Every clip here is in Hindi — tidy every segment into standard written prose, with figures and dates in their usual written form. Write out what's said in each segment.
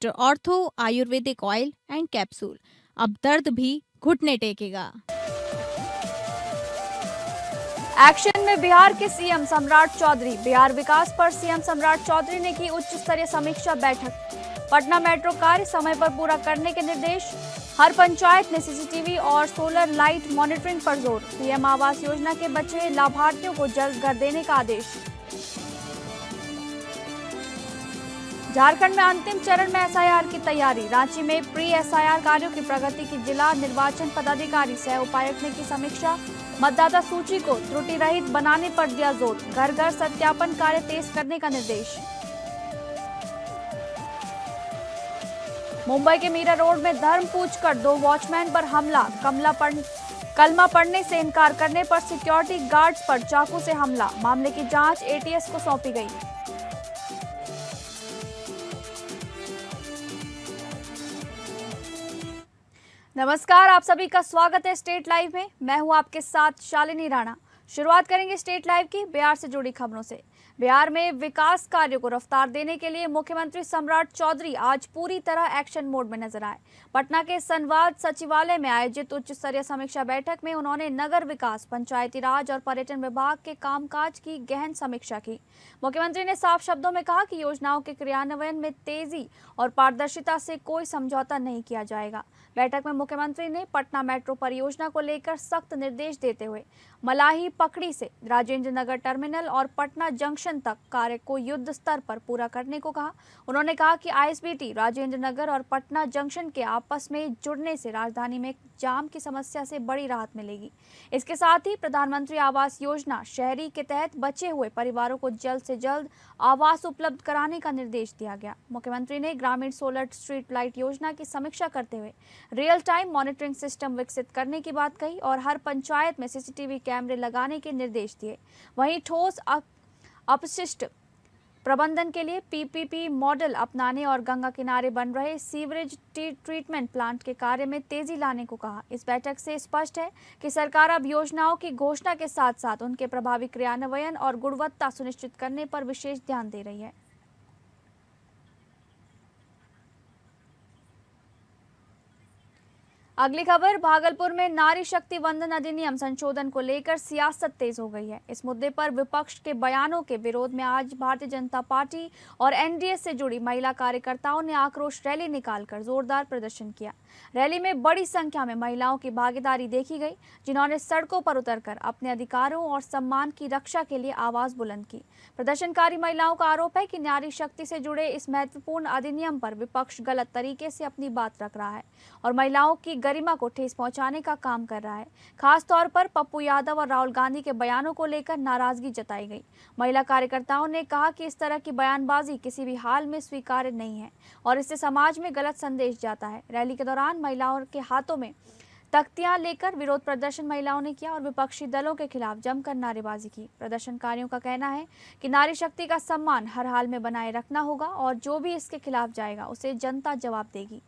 Doctor ortho Ayurvedic oil and capsule. अब दर्द भी घुटने टेकेगा। एक्शन में बिहार के सीएम सम्राट चौधरी। बिहार विकास पर सीएम सम्राट चौधरी ने की उच्च स्तरीय समीक्षा बैठक। पटना मेट्रो कार्य समय पर पूरा करने के निर्देश। हर पंचायत में सीसीटीवी और सोलर लाइट मॉनिटरिंग पर जोर। पीएम आवास योजना के बचे लाभार्थियों को जल्द घर देने का आदेश। झारखंड में अंतिम चरण में एसआईआर की तैयारी। रांची में प्री एसआईआर कार्यों की प्रगति की जिला निर्वाचन पदाधिकारी सह उपायुक्त ने की समीक्षा। मतदाता सूची को त्रुटि रहित बनाने पर दिया जोर। घर घर सत्यापन कार्य तेज करने का निर्देश। मुंबई के मीरा रोड में धर्म पूछकर 2 वॉचमैन पर हमला। कलमा पढ़ने से इनकार करने पर सिक्योरिटी गार्ड्स पर चाकू से हमला। मामले की जांच एटीएस को सौंपी गई। नमस्कार, आप सभी का स्वागत है स्टेट लाइव में। मैं हूं आपके साथ शालिनी राणा। शुरुआत करेंगे स्टेट लाइव की बिहार से जुड़ी खबरों से। बिहार में विकास कार्यों को रफ्तार देने के लिए मुख्यमंत्री सम्राट चौधरी आज पूरी तरह एक्शन मोड में नजर आए। पटना के संवाद सचिवालय में आयोजित उच्च स्तरीय समीक्षा बैठक में उन्होंने नगर विकास, पंचायती राज और पर्यटन विभाग के कामकाज की गहन समीक्षा की। मुख्यमंत्री ने साफ शब्दों में कहा कि योजनाओं के क्रियान्वयन में तेजी और पारदर्शिता से कोई समझौता नहीं किया जाएगा। बैठक में मुख्यमंत्री ने पटना मेट्रो परियोजना को लेकर सख्त निर्देश देते हुए मलाही पकड़ी से राजेंद्र नगर टर्मिनल और पटना जंक्शन तक कार्य को युद्ध स्तर पर पूरा करने को कहा। उन्होंने कहा कि आईएसबीटी राजेंद्र नगर और पटना जंक्शन के आपस में जुड़ने से राजधानी में जाम की समस्या से बड़ी राहत मिलेगी। इसके साथ ही प्रधानमंत्री आवास योजना शहरी के तहत बचे हुए परिवारों को जल्द से जल्द आवास उपलब्ध कराने का निर्देश दिया गया। मुख्यमंत्री ने ग्रामीण सोलर स्ट्रीट लाइट योजना की समीक्षा करते हुए रियल टाइम मॉनिटरिंग सिस्टम विकसित करने की बात कही और हर पंचायत में सीसीटीवी कैमरे लगाने के निर्देश दिए। वहीं ठोस अपशिष्ट प्रबंधन के लिए पीपीपी मॉडल अपनाने और गंगा किनारे बन रहे सीवरेज ट्रीटमेंट प्लांट के कार्य में तेजी लाने को कहा। इस बैठक से स्पष्ट है कि सरकार अब योजनाओं की घोषणा के साथ साथ उनके प्रभावी क्रियान्वयन और गुणवत्ता सुनिश्चित करने पर विशेष ध्यान दे रही है। अगली खबर, भागलपुर में नारी शक्ति वंदन अधिनियम संशोधन को लेकर सियासत तेज हो गई है। इस मुद्दे पर विपक्ष के बयानों के विरोध में आज भारतीय जनता पार्टी और एनडीए से जुड़ी महिला कार्यकर्ताओं ने आक्रोश रैली निकालकर जोरदार प्रदर्शन किया। रैली में बड़ी संख्या में महिलाओं की भागीदारी देखी गई, जिन्होंने सड़कों पर उतरकर अपने अधिकारों और सम्मान की रक्षा के लिए आवाज बुलंद की। प्रदर्शनकारी महिलाओं का आरोप है कि नारी शक्ति से जुड़े इस महत्वपूर्ण अधिनियम पर विपक्ष गलत तरीके से अपनी बात रख रहा है और महिलाओं की गरिमा को ठेस पहुंचाने का काम कर रहा है। खास तौर पर पप्पू यादव और राहुल गांधी के बयानों को लेकर नाराजगी जताई गई। महिला कार्यकर्ताओं ने कहा कि इस तरह की बयानबाजी किसी भी हाल में स्वीकार्य नहीं है और इससे समाज में गलत संदेश जाता है। रैली के दौरान महिलाओं के हाथों में तख्तियां लेकर विरोध प्रदर्शन महिलाओं ने किया और विपक्षी दलों के खिलाफ जमकर नारेबाजी की। प्रदर्शनकारियों का कहना है कि नारी शक्ति का सम्मान हर हाल में बनाए रखना होगा और जो भी इसके खिलाफ जाएगा उसे जनता जवाब देगी।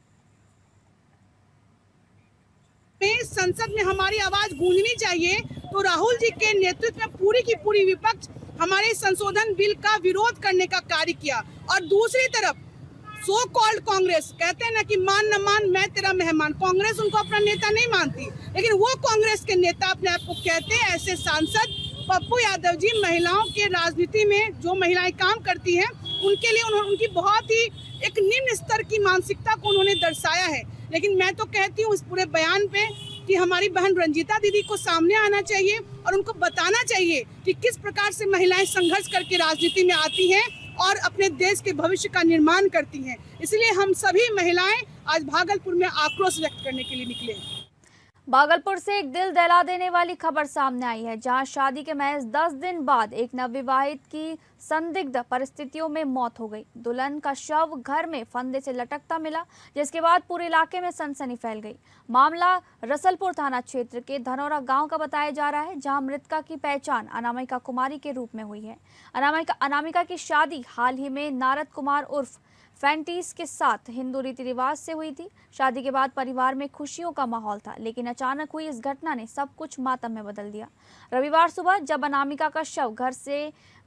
संसद में हमारी आवाज गूंजनी चाहिए, तो राहुल जी के नेतृत्व में पूरी की पूरी विपक्ष हमारे संशोधन बिल का विरोध करने का कार्य किया। और दूसरी तरफ सो कॉल्ड कांग्रेस, कहते हैं ना कि मान न मान मैं तेरा मेहमान, कांग्रेस उनको अपना नेता नहीं मानती, लेकिन वो कांग्रेस के नेता अपने आप को कहते हैं। ऐसे सांसद पप्पू यादव जी महिलाओं के राजनीति में जो महिलाएं काम करती हैं उनके लिए उनकी बहुत ही एक निम्न स्तर की मानसिकता को उन्होंने दर्शाया है। लेकिन मैं तो कहती हूँ इस पूरे बयान पे कि हमारी बहन रंजीता दीदी को सामने आना चाहिए और उनको बताना चाहिए कि किस प्रकार से महिलाएं संघर्ष करके राजनीति में आती हैं और अपने देश के भविष्य का निर्माण करती हैं। इसलिए हम सभी महिलाएं आज भागलपुर में आक्रोश व्यक्त करने के लिए निकले हैं। भागलपुर से एक दिल दहला देने वाली खबर सामने आई है, जहां शादी के महज 10 दिन बाद एक नवविवाहित की संदिग्ध परिस्थितियों में मौत हो गई। दुल्हन का शव घर में फंदे से लटकता मिला, जिसके बाद पूरे इलाके में सनसनी फैल गई। मामला रसलपुर थाना क्षेत्र के धनौरा गांव का बताया जा रहा है, जहां मृतका की पहचान अनामिका कुमारी के रूप में हुई है। अनामिका की शादी हाल ही में नारद कुमार उर्फ फैंटीज के साथ हिंदू रीति रिवाज से हुई थी। शादी के बाद परिवार में खुशियों का माहौल था, लेकिन अचानक हुई इस घटना ने सब कुछ मातम में बदल दिया। रविवार सुबह जब अनामिका का शव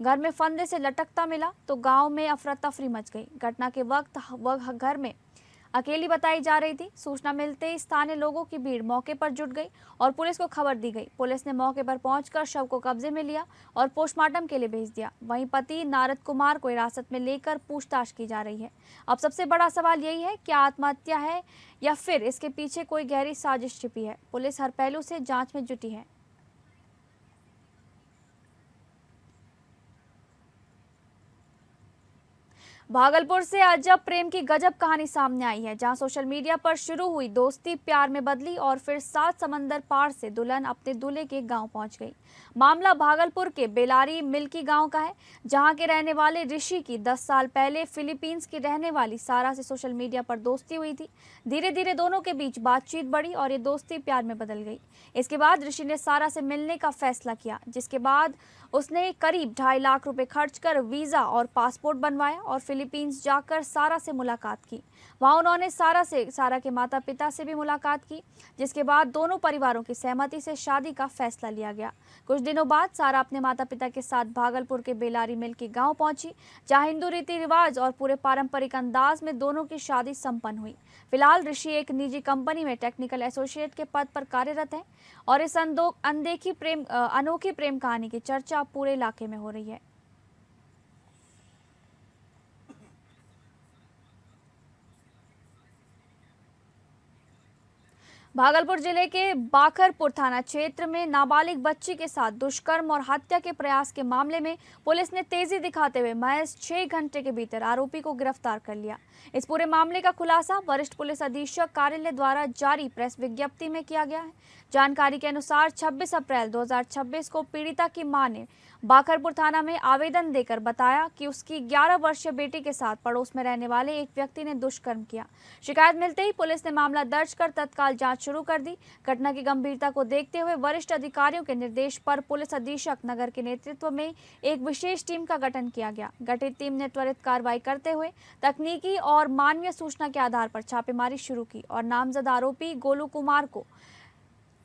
घर में फंदे से लटकता मिला तो गांव में अफरा तफरी मच गई। घटना के वक्त वह घर में अकेली बताई जा रही थी। सूचना मिलते ही स्थानीय लोगों की भीड़ मौके पर जुट गई और पुलिस को खबर दी गई। पुलिस ने मौके पर पहुंचकर शव को कब्जे में लिया और पोस्टमार्टम के लिए भेज दिया। वहीं पति नारद कुमार को हिरासत में लेकर पूछताछ की जा रही है। अब सबसे बड़ा सवाल यही है, क्या आत्महत्या है या फिर इसके पीछे कोई गहरी साजिश छिपी है। पुलिस हर पहलू से जांच में जुटी है। भागलपुर से अजब प्रेम की गजब कहानी सामने आई है, जहां सोशल मीडिया पर शुरू हुई दोस्ती प्यार में बदली और फिर 7 समंदर पार से दुल्हन अपने दूल्हे के गांव पहुंच गई। मामला भागलपुर के बेलारी मिल्की गांव का है, जहां के रहने वाले ऋषि की 10 साल पहले फिलीपींस की रहने वाली सारा से सोशल मीडिया पर दोस्ती हुई थी। धीरे धीरे दोनों के बीच बातचीत बढ़ी और ये दोस्ती प्यार में बदल गई। इसके बाद ऋषि ने सारा से मिलने का फैसला किया, जिसके बाद उसने करीब 2.5 लाख रुपए खर्च कर वीजा और पासपोर्ट बनवाया और फिलीपींस जाकर सारा से मुलाकात की। वहां उन्होंने सारा के माता पिता से भी मुलाकात की, जिसके बाद दोनों परिवारों की सहमति से शादी का फैसला लिया गया। कुछ दिनों बाद सारा अपने माता पिता के साथ भागलपुर के बेलारी मिल्की गांव पहुंची, जहां हिंदू रीति रिवाज और पूरे पारंपरिक अंदाज में दोनों की शादी संपन्न हुई। फिलहाल ऋषि एक निजी कंपनी में टेक्निकल एसोसिएट के पद पर कार्यरत है और इस अनोखी प्रेम कहानी की चर्चा पूरे इलाके में हो रही है। भागलपुर जिले के बाखरपुर थाना क्षेत्र में नाबालिग बच्ची के साथ दुष्कर्म और हत्या के प्रयास के मामले में पुलिस ने तेजी दिखाते हुए महज 6 घंटे के भीतर आरोपी को गिरफ्तार कर लिया। इस पूरे मामले का खुलासा वरिष्ठ पुलिस अधीक्षक कार्यालय द्वारा जारी प्रेस विज्ञप्ति में किया गया है। जानकारी के अनुसार 26 अप्रैल 2026 को पीड़िता की मां ने बाखरपुर थाना में आवेदन देकर बताया कि उसकी 11 वर्षीय बेटी के साथ पड़ोस में रहने वाले एक व्यक्ति ने दुष्कर्म किया। शिकायत मिलते ही पुलिस ने मामला दर्ज कर तत्काल जांच शुरू कर दी। घटना की गंभीरता को देखते हुए वरिष्ठ अधिकारियों के निर्देश पर पुलिस अधीक्षक नगर के नेतृत्व में एक विशेष टीम का गठन किया गया। गठित टीम ने त्वरित कार्रवाई करते हुए तकनीकी और मानवीय सूचना के आधार पर छापेमारी शुरू की और नामजद आरोपी गोलू कुमार को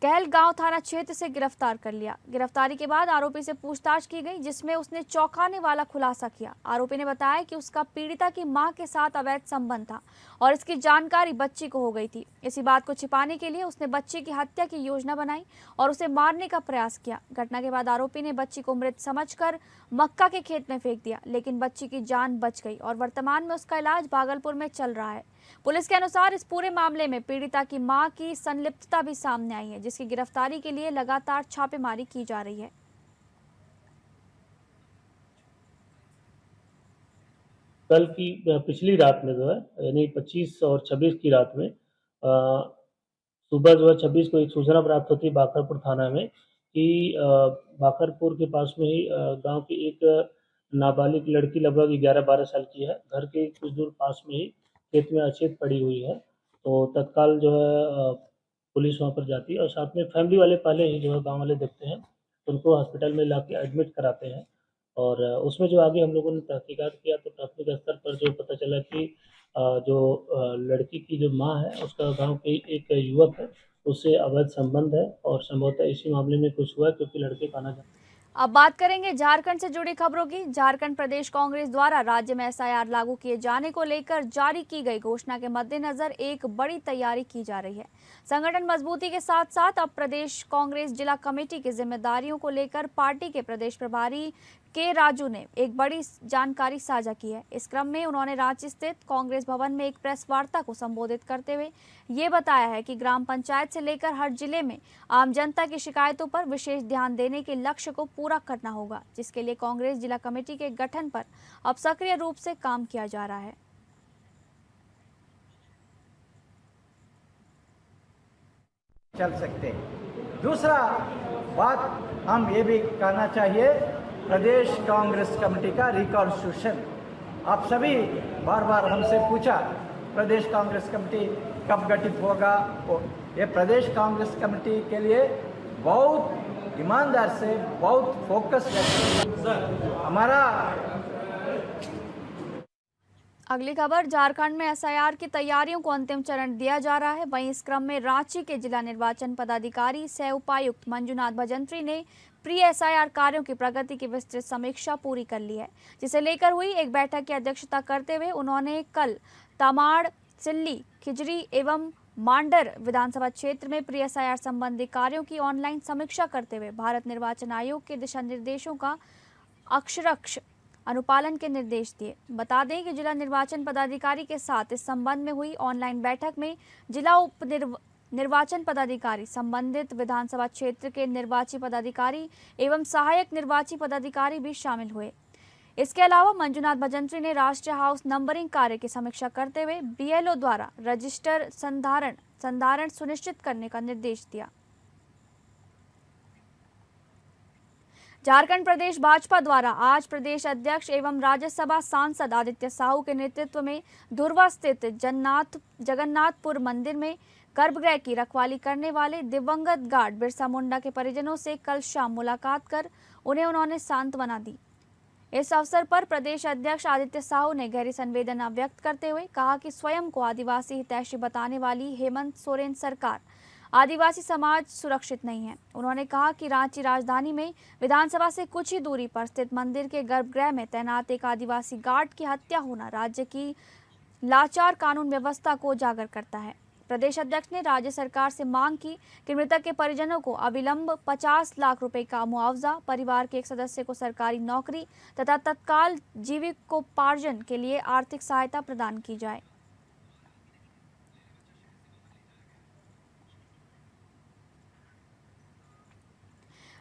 कहलगांव थाना क्षेत्र से गिरफ्तार कर लिया। गिरफ्तारी के बाद आरोपी से पूछताछ की गई, जिसमें उसने चौंकाने वाला खुलासा किया। आरोपी ने बताया कि उसका पीड़िता की मां के साथ अवैध संबंध था और इसकी जानकारी बच्ची को हो गई थी। इसी बात को छिपाने के लिए उसने बच्ची की हत्या की योजना बनाई और उसे मारने का प्रयास किया। घटना के बाद आरोपी ने बच्ची को मृत समझकर मक्का के खेत में फेंक दिया, लेकिन बच्ची की जान बच गई और वर्तमान में उसका इलाज भागलपुर में चल रहा है। पुलिस के अनुसार इस पूरे मामले में पीड़िता की मां की संलिप्तता भी सामने आई है, जिसकी गिरफ्तारी के लिए लगातार छापेमारी की जा रही है। कल की पिछली रात में जो है, यानी 25 और 26 की रात में सुबह जो है 26 को एक सूचना प्राप्त होती है बाखरपुर थाना में कि बाखरपुर के पास में ही गांव की एक नाबालिग लड़की लगभग 11-12 साल की है, घर के कुछ दूर पास में ही खेत में अचेत पड़ी हुई है। तो तत्काल जो है पुलिस वहाँ पर जाती है और साथ में फैमिली वाले पहले ही जो है गाँव वाले देखते हैं, उनको हॉस्पिटल में लाके एडमिट कराते हैं। और उसमें जो आगे हम लोगों ने तहकीकात किया तो प्राथमिक स्तर पर जो पता चला कि जो लड़की की जो माँ है उसका गांव के एक युवक है, उससे अवैध संबंध है और संभवतः इसी मामले में कुछ हुआ क्योंकि लड़के का आना अब बात करेंगे झारखंड से जुड़ी खबरों की। झारखंड प्रदेश कांग्रेस द्वारा राज्य में एसआईआर लागू किए जाने को लेकर जारी की गई घोषणा के मद्देनजर एक बड़ी तैयारी की जा रही है। संगठन मजबूती के साथ साथ अब प्रदेश कांग्रेस जिला कमेटी की जिम्मेदारियों को लेकर पार्टी के प्रदेश प्रभारी के राजू ने एक बड़ी जानकारी साझा की है। इस क्रम में उन्होंने रांची स्थित कांग्रेस भवन में एक प्रेस वार्ता को संबोधित करते हुए ये बताया है कि ग्राम पंचायत से लेकर हर जिले में आम जनता की शिकायतों पर विशेष ध्यान देने के लक्ष्य को पूरा करना होगा, जिसके लिए कांग्रेस जिला कमेटी के गठन पर अब सक्रिय रूप से काम किया जा रहा है। चल सकते हैं। दूसरा बात हम ये भी कहना चाहिए, प्रदेश कांग्रेस कमेटी का रिकॉन्स्टिट्यूशन। आप सभी बार बार हमसे पूछा प्रदेश कांग्रेस कमेटी कब गठित होगा। ये प्रदेश कांग्रेस कमेटी के लिए बहुत ईमानदार से बहुत फोकस हमारा। अगली खबर, झारखंड में एसआईआर की तैयारियों को अंतिम चरण दिया जा रहा है। वहीं इस क्रम में रांची के जिला निर्वाचन पदाधिकारी सह उपायुक्त मंजुनाथ भजंत्री ने प्री एसआईआर कार्यों की प्रगति की विस्तृत समीक्षा पूरी कर ली है, जिसे लेकर हुई एक बैठक की अध्यक्षता करते हुए उन्होंने कल तमाड़, सिल्ली, खिजरी एवं मांडर विधानसभा क्षेत्र में प्री एसआईआर संबंधी कार्यों की ऑनलाइन समीक्षा करते हुए भारत निर्वाचन आयोग के दिशा निर्देशों का अक्षरशः अनुपालन के निर्देश दिए। बता दें कि जिला निर्वाचन पदाधिकारी के साथ इस संबंध में हुई ऑनलाइन बैठक में जिला उप निर्वाचन पदाधिकारी, संबंधित विधानसभा क्षेत्र के निर्वाची पदाधिकारी एवं सहायक निर्वाची पदाधिकारी भी शामिल हुए। इसके अलावा मंजुनाथ भजंत्री ने राष्ट्रीय हाउस नंबरिंग कार्य की समीक्षा करते हुए बीएलओ द्वारा रजिस्टर संधारण सुनिश्चित करने का निर्देश दिया। झारखंड प्रदेश भाजपा द्वारा आज प्रदेश अध्यक्ष एवं राज्यसभा सांसद आदित्य साहू के नेतृत्व में धुर्वा स्थित जगन्नाथपुर मंदिर में गर्भगृह की रखवाली करने वाले दिवंगत गार्ड बिरसा मुंडा के परिजनों से कल शाम मुलाकात कर उन्होंने सांत्वना दी। इस अवसर पर प्रदेश अध्यक्ष आदित्य साहू ने गहरी संवेदना व्यक्त करते हुए कहा कि स्वयं को आदिवासी हितैषी बताने वाली हेमंत सोरेन सरकार आदिवासी समाज सुरक्षित नहीं है। उन्होंने कहा कि रांची राजधानी में विधानसभा से कुछ ही दूरी पर स्थित मंदिर के गर्भगृह में तैनात एक आदिवासी गार्ड की हत्या होना राज्य की लाचार कानून व्यवस्था को उजागर करता है। प्रदेश अध्यक्ष ने राज्य सरकार से मांग की कि मृतक के परिजनों को अविलंब 50 लाख रुपए का मुआवजा, परिवार के एक सदस्य को सरकारी नौकरी तथा तत्काल जीविकोपार्जन के लिए आर्थिक सहायता प्रदान की जाए।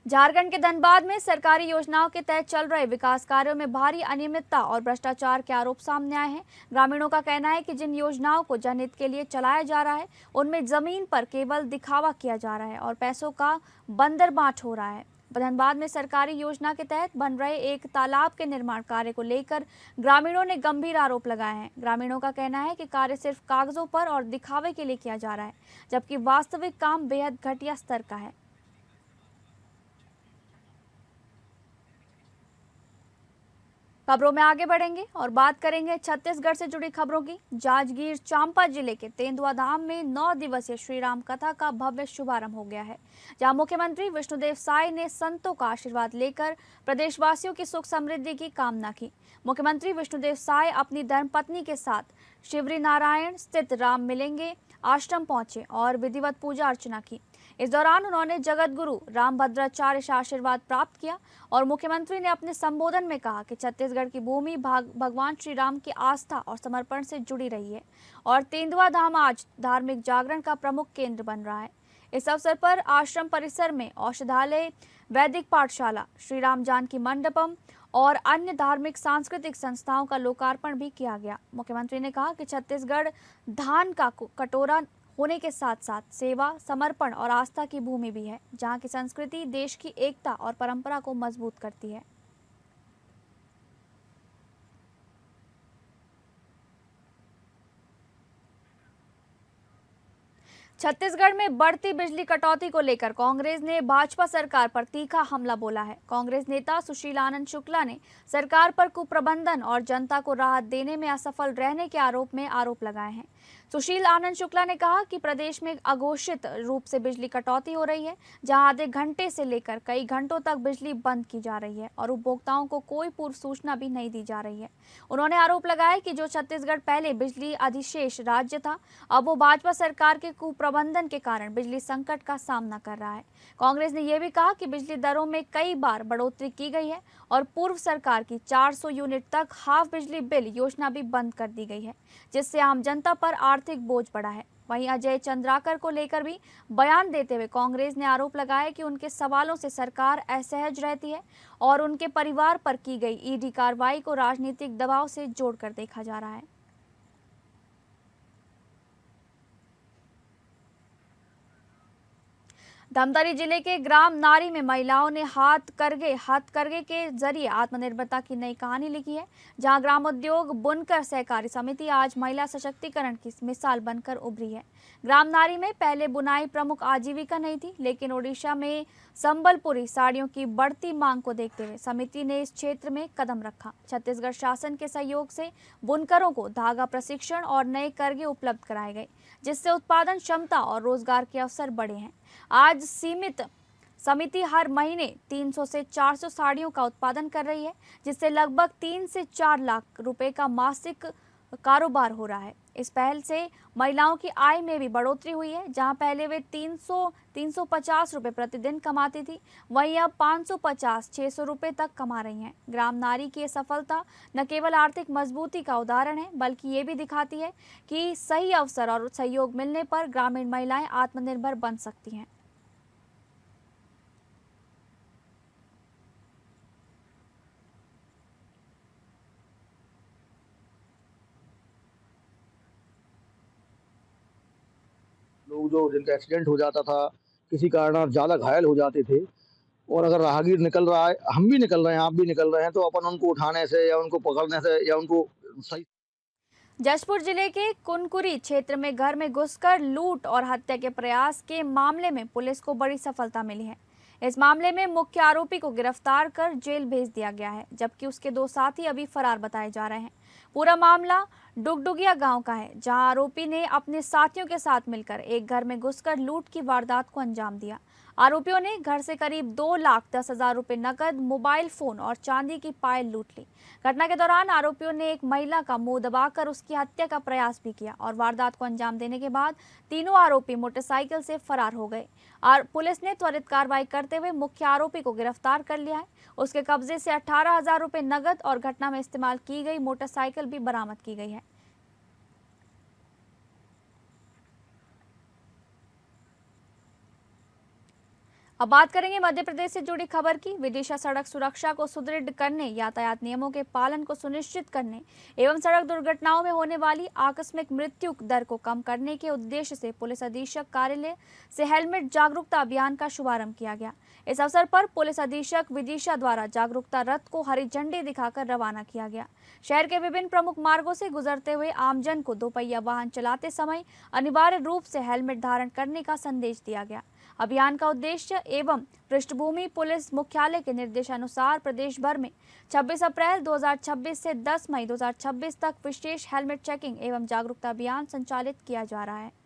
झारखंड के धनबाद में सरकारी योजनाओं के तहत चल रहे विकास कार्यों में भारी अनियमितता और भ्रष्टाचार के आरोप सामने आए हैं। ग्रामीणों का कहना है कि जिन योजनाओं को जनहित के लिए चलाया जा रहा है उनमें जमीन पर केवल दिखावा किया जा रहा है और पैसों का बंदरबांट हो रहा है। धनबाद में सरकारी योजना के तहत बन रहे एक तालाब के निर्माण कार्य को लेकर ग्रामीणों ने गंभीर आरोप लगाए हैं। ग्रामीणों का कहना है कि कार्य सिर्फ कागजों पर और दिखावे के लिए किया जा रहा है, जबकि वास्तविक काम बेहद घटिया स्तर का है। खबरों में आगे बढ़ेंगे और बात करेंगे छत्तीसगढ़ से जुड़ी खबरों की। जांजगीर चांपा जिले के तेंदुआ धाम में 9 दिवसीय श्री राम कथा का भव्य शुभारंभ हो गया है, जहां मुख्यमंत्री विष्णुदेव साय ने संतों का आशीर्वाद लेकर प्रदेशवासियों की सुख समृद्धि की कामना की। मुख्यमंत्री विष्णुदेव साय अपनी धर्मपत्नी के साथ शिवरी नारायण स्थित राम मिलेंगे आश्रम पहुंचे और विधिवत पूजा अर्चना की। इस दौरान उन्होंने जगत गुरु रामभद्राचार्य से आशीर्वाद प्राप्त किया और मुख्यमंत्री ने अपने संबोधन में कहा कि छत्तीसगढ़ की भूमि भगवान श्री राम की आस्था और समर्पण से जुड़ी रही है और तेंदुआ धाम आज धार्मिक जागरण का प्रमुख केंद्र बन रहा है। इस अवसर पर आश्रम परिसर में औषधालय, वैदिक पाठशाला, श्री राम जानकी मंडपम और अन्य धार्मिक सांस्कृतिक संस्थाओं का लोकार्पण भी किया गया। मुख्यमंत्री ने कहा कि छत्तीसगढ़ धान का कटोरा होने के साथ साथ सेवा, समर्पण और आस्था की भूमि भी है, जहां की संस्कृति देश की एकता और परंपरा को मजबूत करती है। छत्तीसगढ़ में बढ़ती बिजली कटौती को लेकर कांग्रेस ने भाजपा सरकार पर तीखा हमला बोला है। कांग्रेस नेता सुशील आनंद शुक्ला ने सरकार पर कुप्रबंधन और जनता को राहत देने में असफल रहने के आरोप लगाए हैं। सुशील आनंद शुक्ला ने कहा कि प्रदेश में अघोषित रूप से बिजली कटौती हो रही है, जहां आधे घंटे से लेकर कई घंटों तक बिजली बंद की जा रही है और उपभोक्ताओं को कोई पूर्व सूचना भी नहीं दी जा रही है। उन्होंने आरोप लगाया कि जो छत्तीसगढ़ पहले बिजली अधिशेष राज्य था, अब वो भाजपा सरकार के कुप्रबंधन के कारण बिजली संकट का सामना कर रहा है। कांग्रेस ने यह भी कहा कि बिजली दरों में कई बार बढ़ोतरी की गई है और पूर्व सरकार की 400 यूनिट तक हाफ बिजली बिल योजना भी बंद कर दी गई है, जिससे आम जनता पर आर्थिक बोझ बढ़ा है। वहीं अजय चंद्राकर को लेकर भी बयान देते हुए कांग्रेस ने आरोप लगाया कि उनके सवालों से सरकार असहज रहती है और उनके परिवार पर की गई ईडी कार्रवाई को राजनीतिक दबाव से जोड़कर देखा जा रहा है। धमतरी जिले के ग्राम नारी में महिलाओं ने हाथकरघे के जरिए आत्मनिर्भरता की नई कहानी लिखी है, जहां ग्रामोद्योग बुनकर सहकारी समिति आज महिला सशक्तिकरण की मिसाल बनकर उभरी है। ग्राम नारी में पहले बुनाई प्रमुख आजीविका नहीं थी, लेकिन ओडिशा में संबलपुरी साड़ियों की बढ़ती मांग को देखते हुए समिति ने इस क्षेत्र में कदम रखा। छत्तीसगढ़ शासन के सहयोग से बुनकरों को धागा प्रशिक्षण और नए करघे उपलब्ध कराए गए, जिससे उत्पादन क्षमता और रोजगार के अवसर बढ़े हैं। आज सीमित समिति हर महीने 300 से 400 साड़ियों का उत्पादन कर रही है, जिससे लगभग 3 से 4 लाख रुपए का मासिक कारोबार हो रहा है। इस पहल से महिलाओं की आय में भी बढ़ोतरी हुई है। जहां पहले वे 350 रुपए प्रतिदिन कमाती थी, वहीं अब 550-600 रुपए तक कमा रही हैं। ग्राम नारी की ये सफलता न केवल आर्थिक मजबूती का उदाहरण है, बल्कि ये भी दिखाती है कि सही अवसर और सहयोग मिलने पर ग्रामीण महिलाएं आत्मनिर्भर बन सकती हैं। लोग जो जिनका एक्सीडेंट हो जाता था, किसी कारण ज़्यादा घायल हो जाते थे, और अगर राहगीर निकल रहा है, हम भी निकल रहे हैं, आप भी निकल रहे हैं, तो अपन उनको उठाने से या उनको पकड़ने से या उनको सही। जशपुर जिले के कुनकुरी क्षेत्र में घर में घुसकर लूट और हत्या के प्रयास के मामले में पुलिस को बड़ी सफलता मिली है। इस मामले में मुख्य आरोपी को गिरफ्तार कर जेल भेज दिया गया है, जबकि उसके 2 साथी अभी फरार बताए जा रहे हैं। पूरा मामला डुगडुगिया गांव का है, जहां आरोपी ने अपने साथियों के साथ मिलकर एक घर में घुसकर लूट की वारदात को अंजाम दिया। आरोपियों ने घर से करीब 2,10,000 रुपए नकद, मोबाइल फोन और चांदी की पायल लूट ली। घटना के दौरान आरोपियों ने एक महिला का मुंह दबाकर उसकी हत्या का प्रयास भी किया और वारदात को अंजाम देने के बाद तीनों आरोपी मोटरसाइकिल से फरार हो गए। और पुलिस ने त्वरित कार्रवाई करते हुए मुख्य आरोपी को गिरफ्तार कर लिया है। उसके कब्जे से 18,000 रुपए नकद और घटना में इस्तेमाल की गई मोटरसाइकिल भी बरामद की गई है। अब बात करेंगे मध्य प्रदेश से जुड़ी खबर की। विदिशा सड़क सुरक्षा को सुदृढ़ करने, यातायात नियमों के पालन को सुनिश्चित करने एवं सड़क दुर्घटनाओं में होने वाली आकस्मिक मृत्यु दर को कम करने के उद्देश्य से पुलिस अधीक्षक कार्यालय से हेलमेट जागरूकता अभियान का शुभारंभ किया गया। इस अवसर पर पुलिस अधीक्षक विदिशा द्वारा जागरूकता रथ को हरी झंडी दिखाकर रवाना किया गया। शहर के विभिन्न प्रमुख मार्गों से गुजरते हुए आमजन को दोपहिया वाहन चलाते समय अनिवार्य रूप से हेलमेट धारण करने का संदेश दिया गया। अभियान का उद्देश्य एवं पृष्ठभूमि पुलिस मुख्यालय के निर्देशानुसार प्रदेश भर में 26 अप्रैल 2026 से 10 मई 2026 तक विशेष हेलमेट चेकिंग एवं जागरूकता अभियान संचालित किया जा रहा है।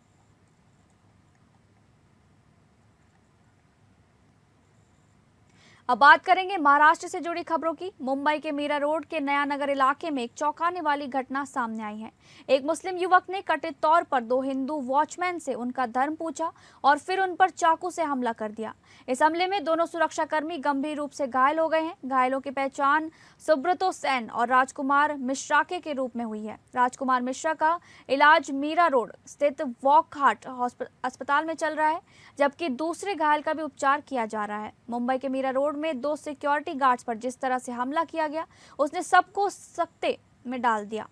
अब बात करेंगे महाराष्ट्र से जुड़ी खबरों की। मुंबई के मीरा रोड के नया नगर इलाके में एक चौंकाने वाली घटना सामने आई है। एक मुस्लिम युवक ने कथित तौर पर 2 हिंदू वॉचमैन से उनका धर्म पूछा और फिर उन पर चाकू से हमला कर दिया। इस हमले में दोनों सुरक्षाकर्मी गंभीर रूप से घायल हो गए हैं। घायलों की पहचान सुब्रतो सेन और राजकुमार मिश्रा के रूप में हुई है। राजकुमार मिश्रा का इलाज मीरा रोड स्थित वॉकहार्ट अस्पताल में चल रहा है, जबकि दूसरे घायल का भी उपचार किया जा रहा है। मुंबई के मीरा रोड में 2 सिक्योरिटी गार्ड्स पर जिस तरह से हमला किया गया, उसने सबको सकते में डाल दिया।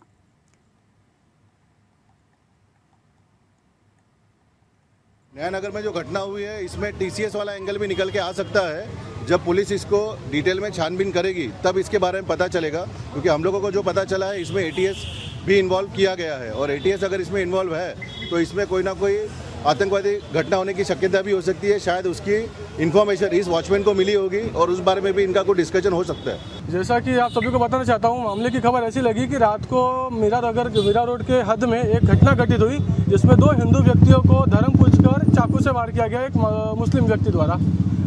नया नगर में जो घटना हुई है, इसमें टीसीएस वाला एंगल भी निकल के आ सकता है। जब पुलिस इसको डिटेल में छानबीन करेगी तब इसके बारे में पता चलेगा, क्योंकि हम लोगों को जो पता चला है इसमें एटीएस भी इन्वॉल्व किया गया है, और एटीएस अगर इसमें इन्वॉल्व है तो इसमें कोई ना कोई आतंकवादी घटना होने की शक्यता भी हो सकती है। शायद उसकी इन्फॉर्मेशन इस वॉचमैन को मिली होगी और उस बारे में भी इनका कोई डिस्कशन हो सकता है। जैसा कि आप सभी को बताना चाहता हूँ, मामले की खबर ऐसी लगी कि रात को मीरा रोड के हद में एक घटना घटित हुई, जिसमें 2 हिंदू व्यक्तियों को धर्म पूछकर चाकू से वार किया गया एक मुस्लिम व्यक्ति द्वारा।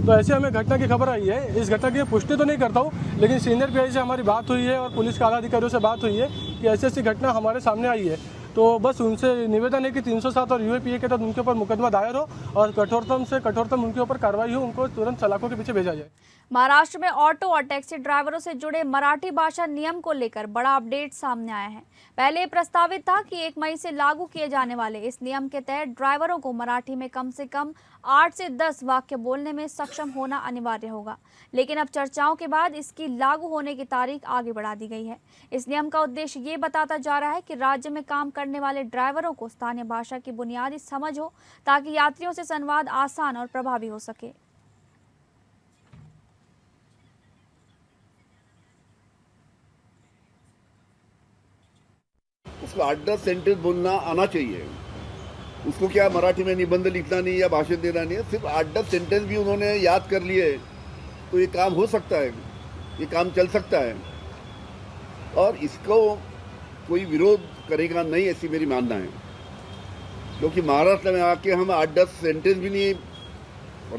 तो ऐसे हमें घटना की खबर आई है। इस घटना की पुष्टि तो नहीं करता हूँ, लेकिन सीनियर पीआई से हमारी बात हुई है और पुलिस के आला अधिकारियों से बात हुई है कि ऐसी घटना हमारे सामने आई है। तो बस उनसे निवेदन है कि 307 और यूएपीए के तहत उनके ऊपर मुकदमा दायर हो और कठोरतम से कठोरतम उनके ऊपर कार्रवाई हो, उनको तुरंत सलाखों के पीछे भेजा जाए। महाराष्ट्र में ऑटो और टैक्सी ड्राइवरों से जुड़े मराठी भाषा नियम को लेकर बड़ा अपडेट सामने आया है। पहले प्रस्तावित था कि 1 मई से लागू किए जाने वाले इस नियम के तहत ड्राइवरों को मराठी में कम से कम 8 से 10 वाक्य बोलने में सक्षम होना अनिवार्य होगा, लेकिन अब चर्चाओं के बाद इसकी लागू होने की तारीख आगे बढ़ा दी गई है। इस नियम का उद्देश्य ये बताता जा रहा है कि राज्य में काम करने वाले ड्राइवरों को स्थानीय भाषा की बुनियादी समझ हो, ताकि यात्रियों से संवाद आसान और प्रभावी हो सके। उसको 8-10 सेंटेंस बोलना आना चाहिए। उसको क्या मराठी में निबंध लिखना नहीं या भाषण देना नहीं है, सिर्फ 8-10 सेंटेंस भी उन्होंने याद कर लिए तो ये काम हो सकता है, ये काम चल सकता है और इसको कोई विरोध करेगा नहीं, ऐसी मेरी मानना है। क्योंकि महाराष्ट्र में आके हम 8-10 सेंटेंस भी नहीं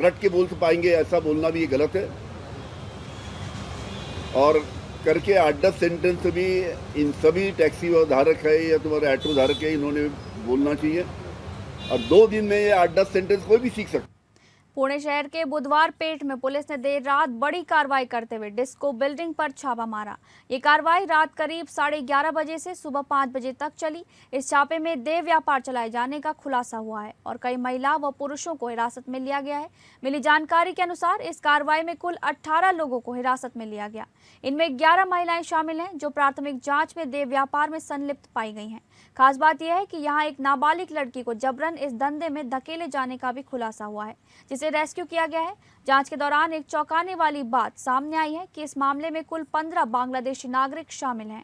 रट के बोल पाएंगे, ऐसा बोलना भी ये गलत है। और करके 8-10 सेंटेंस भी इन सभी टैक्सी धारक है या तुम्हारे ऑटो धारक है, इन्होंने बोलना चाहिए और 2 दिन में ये 8-10 सेंटेंस कोई भी सीख सकता है। पुणे शहर के बुधवार पेट में पुलिस ने देर रात बड़ी कार्रवाई करते हुए डिस्को बिल्डिंग पर छापा मारा। ये कार्रवाई रात करीब 11:30 बजे से सुबह 5 बजे तक चली। इस छापे में देह व्यापार चलाए जाने का खुलासा हुआ है और कई महिला व पुरुषों को हिरासत में लिया गया है। मिली जानकारी के अनुसार इस कार्रवाई में कुल 18 लोगों को हिरासत में लिया गया। इनमें 11 महिलाएं शामिल हैं जो प्राथमिक जाँच में देह व्यापार में संलिप्त पाई गई हैं। खास बात यह है कि यहाँ एक नाबालिग लड़की को जबरन इस धंधे में धकेले जाने का भी खुलासा हुआ है, जिसे रेस्क्यू किया गया है। जांच के दौरान एक चौंकाने वाली बात सामने आई है कि इस मामले में कुल 15 बांग्लादेशी नागरिक शामिल हैं।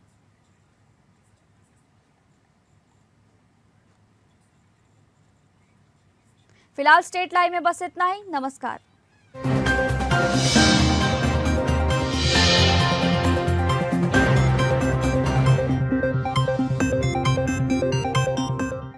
फिलहाल स्टेट लाइव में बस इतना ही। नमस्कार।